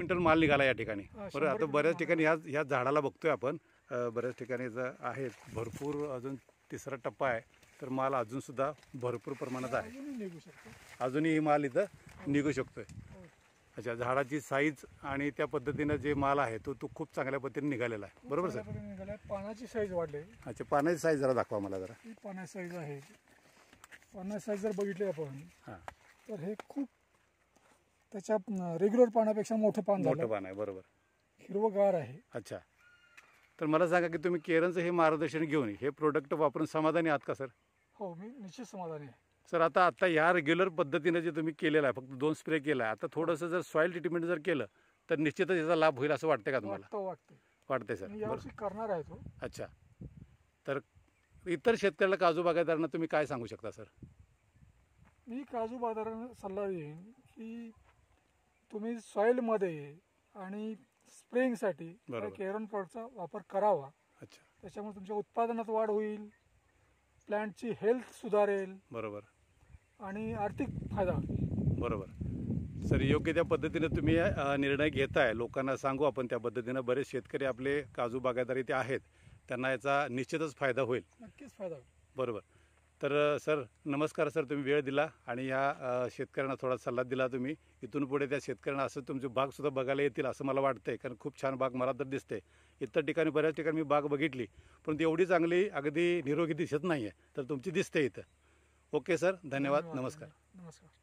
Quintal माल निघाला या ठिकाणी. हा, बरं, 100 आता बऱ्याच ठिकाणी ह्या झाडाला बघतोय आपण, बऱ्याच ठिकाणी आहे भरपूर, अजून तिसरा टप्पा आहे, तर माल अजूनसुद्धा भरपूर प्रमाणात आहे. अजूनही निघू शकतो. अजूनही माल इथं निघू शकतोय. अच्छा, झाडाची साईज आणि त्या पद्धतीनं जे माल आहे तो खूप चांगल्या पद्धतीने निघालेला आहे. बरोबर सर? निघाला. पानाची साईज वाढली. अच्छा, पानाची साईज जरा दाखवा मला जरा. ही पानाची साईज आहे. पानाची साईज जर बघितली आपण हां, तर हे खूप त्याच्या रेग्युलर पानापेक्षा मोठं पान मोठं झालं. पान आहे. बरोबर. हिरवगार आहे. अच्छा, तर मला सांगा की तुम्ही केरनचं हे मार्गदर्शन घेऊन हे प्रोडक्ट वापरून समाधानी आहात का सर? हो, मी निश्चित समाधानी आहे. सर, आता ह्या रेग्युलर पद्धतीनं जे तुम्ही केलेलं आहे, फक्त 2 स्प्रे केला आहे, आता थोडंसं जर सॉईल ट्रीटमेंट जर केलं तर निश्चितच याचा लाभ होईल असं वाटतं का तुम्हाला? वाटतं. वाटतंय सर? मी यावर्षी करणार आहे तो. अच्छा, तर इतर शेतकऱ्याला, काजू बागायतदारांना तुम्ही काय सांगू शकता सर? मी काजू बाजारांना सल्ला देईन की तुम्ही सॉईलमध्ये आणि स्प्रेइंगसाठी बरोबर. केरन प्रॉडक्टचा वापर करावा. अच्छा, त्याच्यामुळे तुमच्या उत्पादनात वाढ होईल, प्लॅन्टची हेल्थ सुधारेल बरोबर. आणि आर्थिक फायदा होईल. बरोबर सर, योग्य त्या पद्धतीने तुम्ही निर्णय घेताय. लोकांना सांगू आपण त्या पद्धतीनं. बरेच शेतकरी आपले काजू बागायतदार इथे आहेत, त्यांना याचा निश्चितच फायदा होईल. नक्कीच फायदा होईल. बरोबर. तर सर, नमस्कार सर, तुम्ही वेळ दिला आणि ह्या शेतकऱ्यांना थोडा सल्ला दिला तुम्ही. इथून पुढे त्या शेतकऱ्यांना असं तुमची बागसुद्धा बघायला येतील असं मला वाटतंय, कारण खूप छान बाग मला तर दिसते. इतर ठिकाणी, बऱ्याच ठिकाणी मी बाग बघितली, परंतु एवढी चांगली अगदी निरोगी दिसत नाही आहे, तर तुमची दिसते इथं. ओके सर, धन्यवाद. नमस्कार. नमस्कार.